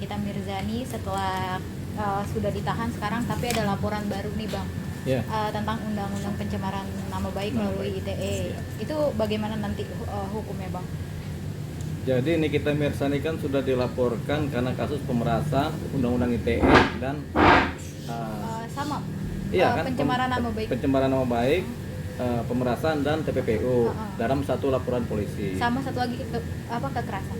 Nikita Mirzani setelah sudah ditahan sekarang, tapi ada laporan baru nih Bang, tentang undang-undang pencemaran nama baik melalui ITE. Itu bagaimana nanti hukumnya Bang? Jadi Nikita Mirzani kan sudah dilaporkan karena kasus pemerasan undang-undang ITE dan sama kan, pencemaran nama baik. Pencemaran nama baik, pemerasan dan TPPU dalam satu laporan polisi. Sama satu lagi kekerasan.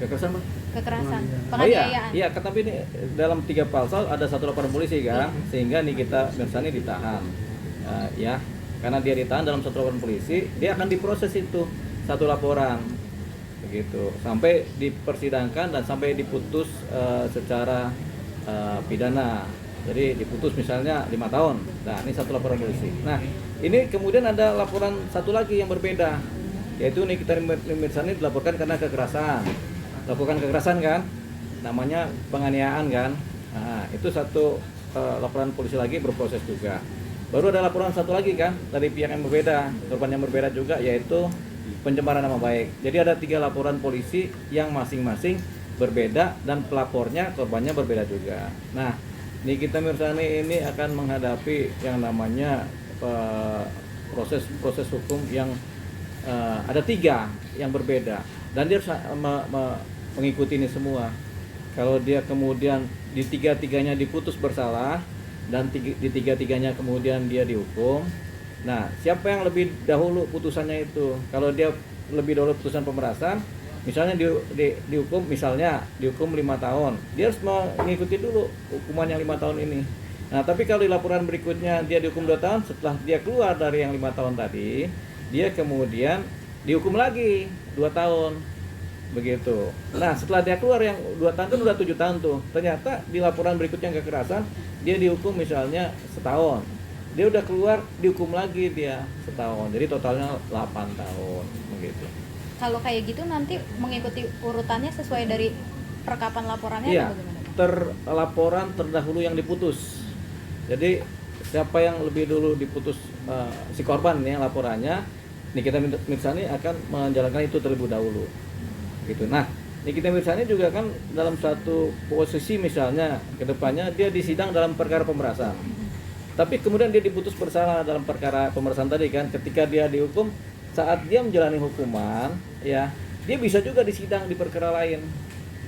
Kekerasan apa? Kekerasan, penganiayaan. Iya, tapi ini dalam 3 pasal ada satu laporan polisi kan, sehingga Nikita Mirzani ditahan. Karena dia ditahan dalam satu laporan polisi, dia akan diproses itu satu laporan, begitu, sampai dipersidangkan dan sampai diputus secara pidana. Jadi diputus misalnya 5 tahun. Nah, ini satu laporan polisi. Nah, ini kemudian ada laporan satu lagi yang berbeda, yaitu Nikita Mirzani dilaporkan karena kekerasan. Lakukan kekerasan kan, namanya penganiayaan kan. Nah, itu satu laporan polisi lagi berproses juga. Baru ada laporan satu lagi kan dari pihak yang berbeda, korban yang berbeda juga, yaitu pencemaran nama baik. Jadi ada 3 laporan polisi yang masing-masing berbeda dan pelapornya, korbannya berbeda juga. Nah, Nikita Mirzani ini akan menghadapi yang namanya proses hukum yang ada 3 yang berbeda, dan dia harus mengikuti ini semua. Kalau dia kemudian di 3-tiganya diputus bersalah dan di 3-tiganya kemudian dia dihukum, nah siapa yang lebih dahulu putusannya itu? Kalau dia lebih dahulu putusan pemerasan, misalnya dihukum 5 tahun, dia harus mengikuti dulu hukuman yang 5 tahun ini. Nah, tapi kalau di laporan berikutnya dia dihukum 2 tahun, setelah dia keluar dari yang 5 tahun tadi, dia kemudian dihukum lagi 2 tahun, begitu. Nah, setelah dia keluar yang 2 tahun itu udah 7 tahun tuh. Ternyata di laporan berikutnya kekerasan, dia dihukum misalnya setahun. Dia udah keluar, dihukum lagi dia setahun. Jadi totalnya 8 tahun, begitu. Kalau kayak gitu nanti mengikuti urutannya sesuai dari perkapan laporannya atau bagaimana? Laporan terdahulu yang diputus. Jadi siapa yang lebih dulu diputus si korban nih laporannya, Nikita Mirzani akan menjalankan itu terlebih dahulu. Gitu. Nah, Nikita Mirzani juga kan dalam satu posisi misalnya kedepannya dia disidang dalam perkara pemerasan. Tapi kemudian dia diputus bersalah dalam perkara pemerasan tadi kan, ketika dia dihukum, saat dia menjalani hukuman, dia bisa juga disidang di perkara lain.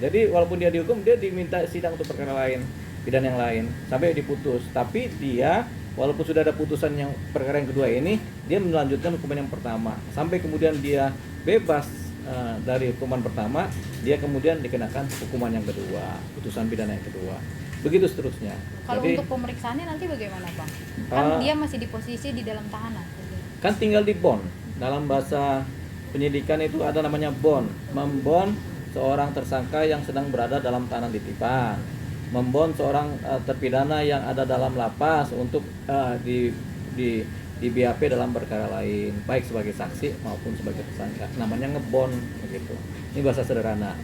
Jadi walaupun dia dihukum, dia diminta sidang untuk perkara lain, pidana yang lain, sampai diputus. Tapi dia walaupun sudah ada putusan yang perkara yang kedua ini, dia melanjutkan hukuman yang pertama, sampai kemudian dia bebas dari hukuman pertama, dia kemudian dikenakan hukuman yang kedua, putusan pidana yang kedua. Begitu seterusnya. Kalau untuk pemeriksaannya nanti bagaimana Bang? Kan dia masih di posisi di dalam tahanan. Kan tinggal di bond. Dalam bahasa penyidikan itu ada namanya bond. Membond seorang tersangka yang sedang berada dalam tahanan titipan. Membond seorang terpidana yang ada dalam lapas untuk di BAP dalam perkara lain, baik sebagai saksi maupun sebagai tersangka. Namanya ngebond, begitu. Ini bahasa sederhana.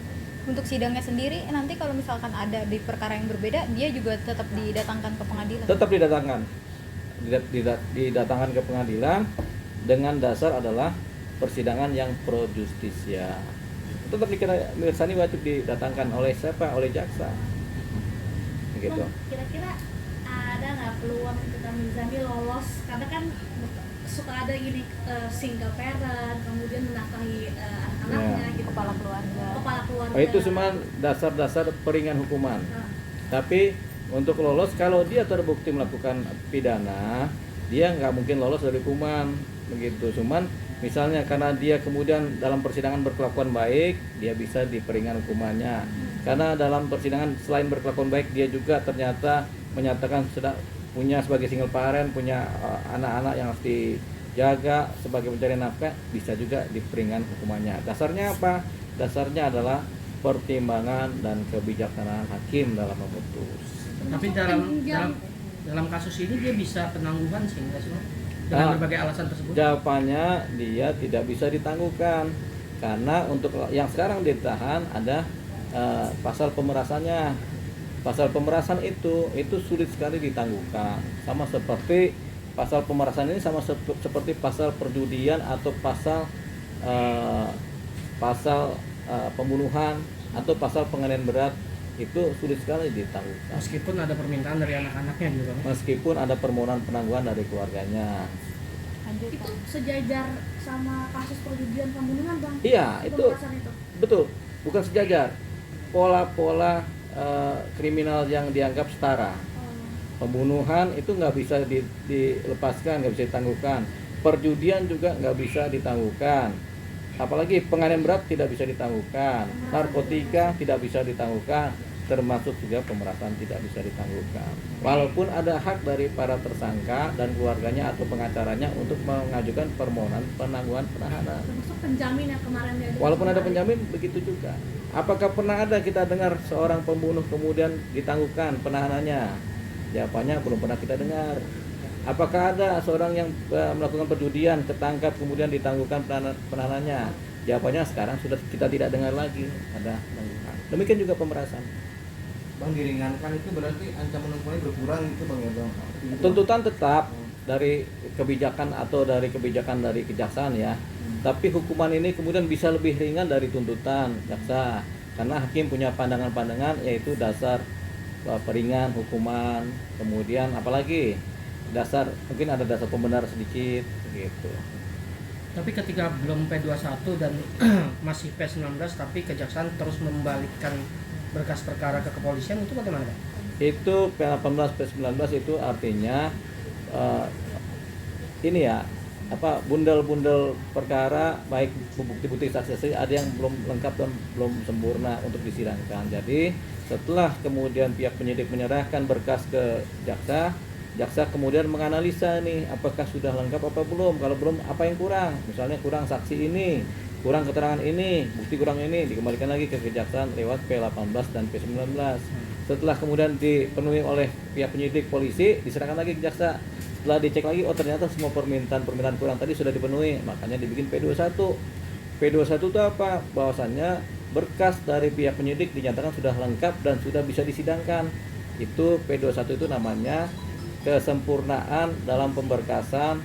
Untuk sidangnya sendiri nanti kalau misalkan ada di perkara yang berbeda, dia juga tetap didatangkan ke pengadilan. Tetap didatangkan. Didatangkan ke pengadilan dengan dasar adalah persidangan yang pro justisia. Tetap Nikita Mirzani wajib didatangkan oleh siapa? Oleh jaksa. Begitu. Kira-kira ada nggak peluang Nikita Mirzani lolos? Karena kan suka ada gini single parent, kemudian menafkahi anak-anaknya, gitu. Kepala keluarga. Itu cuma dasar-dasar peringan hukuman. Tapi untuk lolos, kalau dia terbukti melakukan pidana, dia nggak mungkin lolos dari hukuman, begitu. Cuman misalnya karena dia kemudian dalam persidangan berkelakuan baik, dia bisa diperingan hukumannya. Karena dalam persidangan selain berkelakuan baik, dia juga ternyata menyatakan sudah punya sebagai single parent, punya anak-anak yang harus dijaga sebagai pencari nafkah, bisa juga diperingan hukumannya. Dasarnya apa? Dasarnya adalah pertimbangan dan kebijaksanaan hakim dalam memutus. Tapi dalam kasus ini dia bisa penangguhan sih nggak sih, dengan berbagai alasan tersebut? Jawabannya dia tidak bisa ditangguhkan, karena untuk yang sekarang ditahan ada pasal pemerasannya. Pasal pemerasan itu sulit sekali ditangguhkan, sama seperti pasal pemerasan ini sama seperti pasal perjudian atau pasal pembunuhan atau pasal penganiayaan berat itu sulit sekali ditangguhkan. Meskipun ada permintaan dari anak-anaknya juga. Meskipun ada permohonan penangguhan dari keluarganya. Lanjut, Itu Bang. sejajar sama kasus perjudian pembunuhan, Bang? Iya, itu Pemerasan itu. betul, bukan sejajar. Pola-pola kriminal yang dianggap setara. Pembunuhan itu nggak bisa dilepaskan, nggak bisa ditangguhkan. Perjudian juga nggak bisa ditangguhkan. Apalagi penganiayaan berat tidak bisa ditangguhkan. Narkotika tidak bisa ditangguhkan, termasuk juga pemerasan tidak bisa ditangguhkan. Walaupun ada hak dari para tersangka dan keluarganya atau pengacaranya untuk mengajukan permohonan penangguhan penahanan. Termasuk penjamin yang kemarin dia. Walaupun ada penjamin, begitu juga. Apakah pernah ada kita dengar seorang pembunuh kemudian ditangguhkan penahanannya? Jawabannya belum pernah kita dengar. Apakah ada seorang yang melakukan perjudian ketangkap kemudian ditangguhkan penahanannya? Jawabannya sekarang sudah kita tidak dengar lagi ada penangguhan. Demikian juga pemerasan. Bang, diringankan itu berarti ancaman hukumannya berkurang itu Bang ya Bang? Tuntutan tetap dari kebijakan atau dari kebijakan dari kejaksaan ya. Tapi hukuman ini kemudian bisa lebih ringan dari tuntutan jaksa karena hakim punya pandangan-pandangan yaitu dasar peringan hukuman, kemudian apalagi dasar mungkin ada dasar pembenar sedikit gitu. Tapi ketika belum P21 dan masih P19 tapi kejaksaan terus membalikkan berkas perkara ke kepolisian, itu bagaimana, Pak? Itu P18 P19 itu artinya ini ya bundel-bundel perkara baik bukti-bukti saksi ada yang belum lengkap dan belum sempurna untuk disidangkan. Jadi setelah kemudian pihak penyidik menyerahkan berkas ke jaksa kemudian menganalisa nih apakah sudah lengkap apa belum. Kalau belum apa yang kurang, misalnya kurang saksi ini, kurang keterangan ini, bukti kurang ini, dikembalikan lagi ke kejaksaan lewat P18 dan P19. Setelah kemudian dipenuhi oleh pihak penyidik polisi, diserahkan lagi ke jaksa. Setelah dicek lagi, oh ternyata semua permintaan kurang tadi sudah dipenuhi, makanya dibikin P21. P21 itu apa? Bahwasannya berkas dari pihak penyidik dinyatakan sudah lengkap dan sudah bisa disidangkan. Itu P21 itu namanya kesempurnaan dalam pemberkasan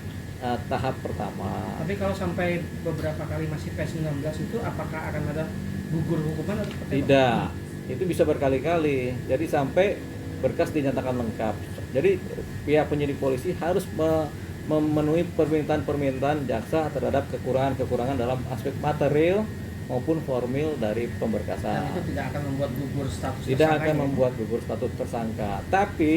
tahap pertama. Tapi kalau sampai beberapa kali masih P19 itu apakah akan ada gugur hukuman atau seperti apa? Tidak, itu bisa berkali-kali. Jadi sampai berkas dinyatakan lengkap. Jadi pihak penyidik polisi harus memenuhi permintaan-permintaan jaksa terhadap kekurangan-kekurangan dalam aspek material maupun formil dari pemberkasan. Dan itu tidak akan membuat gugur status Tidak tersangka akan ini. membuat gugur status tersangka. Tapi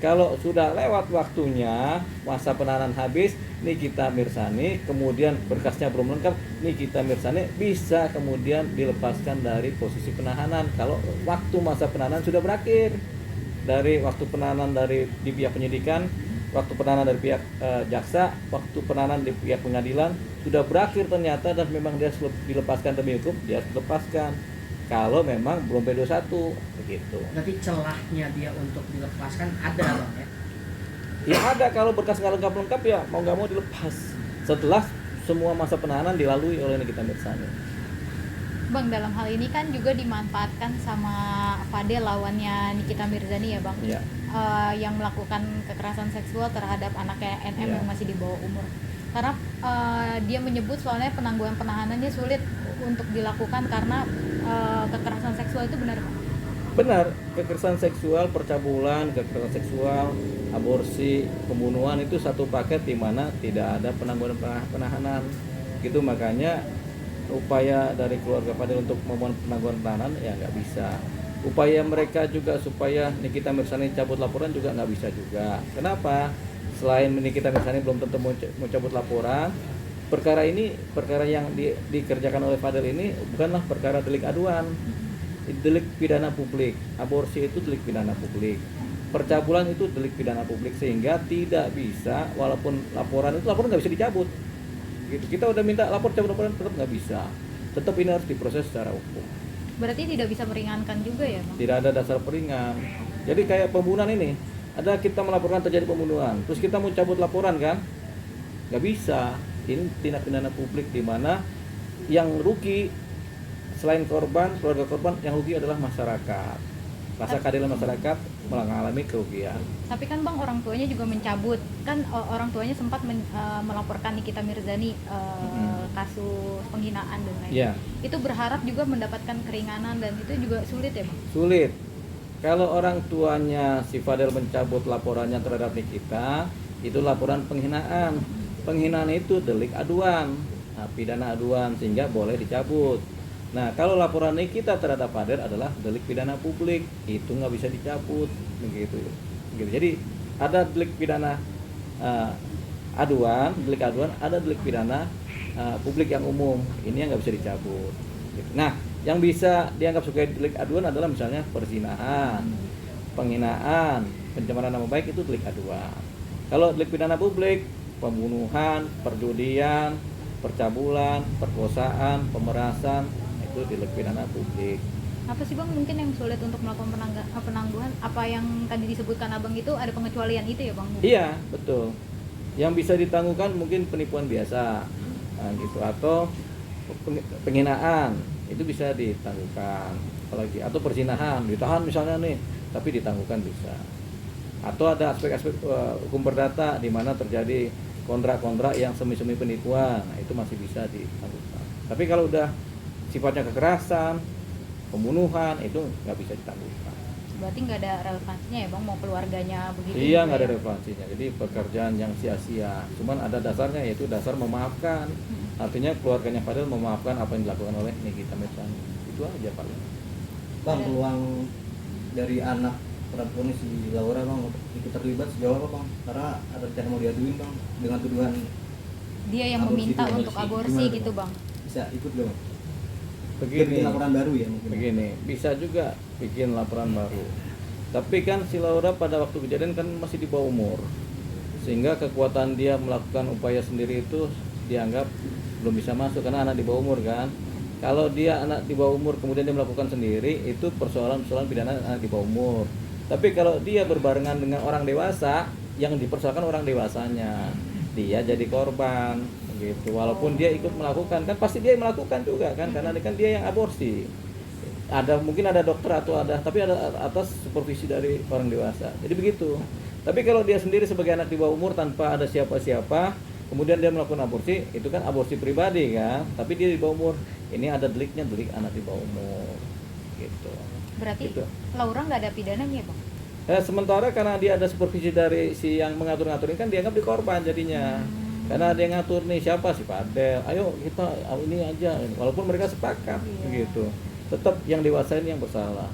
kalau sudah lewat waktunya, masa penahanan habis, Nikita Mirzani, kemudian berkasnya belum lengkap, Nikita Mirzani bisa kemudian dilepaskan dari posisi penahanan kalau waktu masa penahanan sudah berakhir. Dari waktu penahanan di pihak penyidikan, waktu penahanan dari pihak jaksa, waktu penahanan di pihak pengadilan sudah berakhir ternyata dan memang dia dilepaskan demi hukum, dia dilepaskan. Kalau memang belum P21 begitu. Berarti celahnya dia untuk dilepaskan ada, Bang ya? Ya ada, kalau berkas nggak lengkap ya mau nggak mau dilepas setelah semua masa penahanan dilalui oleh Nikita Mirzani. Bang, dalam hal ini kan juga dimanfaatkan sama Fadel lawannya Nikita Mirzani ya Bang, Ya. yang melakukan kekerasan seksual terhadap anaknya NM Ya. yang masih di bawah umur. Karena dia menyebut soalnya penangguhan penahanannya sulit untuk dilakukan karena kekerasan seksual itu benar Bang? Benar, kekerasan seksual, percabulan, kekerasan seksual, aborsi, pembunuhan itu satu paket di mana tidak ada penangguhan penahanan. Gitu makanya upaya dari keluarga Fadel untuk memohon penangguhan penahanan ya nggak bisa. Upaya mereka juga supaya Nikita Mirzani cabut laporan juga nggak bisa juga. Kenapa? Selain Nikita Mirzani belum tentu mau cabut laporan, perkara yang dikerjakan oleh Fadel ini bukanlah perkara delik aduan, delik pidana publik. Aborsi itu delik pidana publik, percabulan itu delik pidana publik, sehingga tidak bisa, walaupun laporan nggak bisa dicabut gitu. Kita udah minta cabut laporan tetap nggak bisa, tetap ini harus diproses secara hukum. Berarti tidak bisa meringankan juga ya Bang? Tidak ada dasar peringan. Jadi kayak pembunuhan ini, ada kita melaporkan terjadi pembunuhan, terus kita mau cabut laporan kan, nggak bisa. Ini tindak pidana publik di mana yang rugi selain korban, keluarga korban, yang rugi adalah masyarakat. Rasa keadilan masyarakat mengalami kerugian. Tapi kan Bang, orang tuanya juga mencabut. Kan orang tuanya sempat melaporkan Nikita Mirzani kasus penghinaan dan lain-lain. Ya. Itu berharap juga mendapatkan keringanan dan itu juga sulit ya Bang? Sulit. Kalau orang tuanya si Fadel mencabut laporannya terhadap Nikita, itu laporan penghinaan. Penghinaan itu delik aduan, nah, pidana aduan, sehingga boleh dicabut. Nah, kalau laporan Nikita terhadap Fadel adalah delik pidana publik, itu nggak bisa dicabut, begitu. Jadi ada delik pidana aduan, delik aduan, ada delik pidana publik yang umum, ini yang nggak bisa dicabut. Nah, yang bisa dianggap sebagai delik aduan adalah misalnya perzinahan, penghinaan, pencemaran nama baik, itu delik aduan. Kalau delik pidana publik, pembunuhan, perjudian, percabulan, perkosaan, pemerasan, itu delik pidana publik. Apa sih Bang mungkin yang sulit untuk melakukan penangguhan? Apa yang tadi disebutkan Abang itu ada pengecualian itu ya Bang? Iya, betul. Yang bisa ditangguhkan mungkin penipuan biasa, nah, gitu, atau penghinaan, itu bisa ditangguhkan. Apalagi atau perzinahan, ditahan misalnya nih, tapi ditangguhkan bisa. Atau ada aspek-aspek hukum perdata di mana terjadi kontrak-kontrak yang semi-semi penipuan, nah, itu masih bisa ditangguhkan. Tapi kalau udah sifatnya kekerasan, pembunuhan, itu nggak bisa ditangguhkan. Berarti nggak ada relevansinya ya Bang, mau keluarganya begitu? Iya, nggak ada relevansinya. Jadi pekerjaan yang sia-sia. Cuman ada dasarnya, yaitu dasar memaafkan. Artinya keluarganya Fadel memaafkan apa yang dilakukan oleh Nikita Mirzani. Itu aja paling. Bang, peluang dari anak perempuan si Laura Bang untuk ikut terlibat sejauh apa Bang? Karena ada rencana mau diaduin Bang dengan tuduhan dia yang meminta untuk aborsi Gimana, gitu Bang. Bisa ikut gak Bang? Begini, Bikin laporan baru ya mungkin. begini, bisa juga bikin laporan baru. Tapi kan si Laura pada waktu kejadian kan masih di bawah umur, sehingga kekuatan dia melakukan upaya sendiri itu dianggap belum bisa masuk karena anak di bawah umur kan. Kalau dia anak di bawah umur kemudian dia melakukan sendiri, itu persoalan pidana anak di bawah umur. Tapi kalau dia berbarengan dengan orang dewasa, yang dipersoalkan orang dewasanya, dia jadi korban gitu. Walaupun dia ikut melakukan, kan pasti dia melakukan juga kan, karena kan dia yang aborsi. Mungkin ada dokter atau ada, tapi ada atas supervisi dari orang dewasa. Jadi begitu. Tapi kalau dia sendiri sebagai anak di bawah umur tanpa ada siapa-siapa, kemudian dia melakukan aborsi, itu kan aborsi pribadi kan. Tapi dia di bawah umur, ini ada deliknya, delik anak di bawah umur gitu. Berarti Gitu. Laura nggak ada pidananya Bang? Sementara karena dia ada supervisi dari si yang mengatur-ngaturin, kan dianggap di korban jadinya. Karena dia ngatur nih siapa, si Fadel, ayo kita ini aja, walaupun mereka sepakat begitu, tetap yang dewasa ini yang bersalah.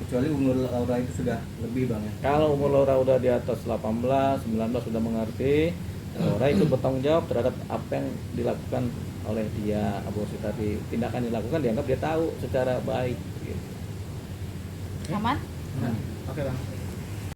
Kecuali umur Laura itu sudah lebih Bang ya. Kalau umur Laura udah di atas 18, 19 sudah mengerti, Laura itu bertanggung jawab terhadap apa yang dilakukan oleh dia, aborsi tadi. Tindakan yang dilakukan dianggap dia tahu secara baik gitu. Aman? Oke Bang.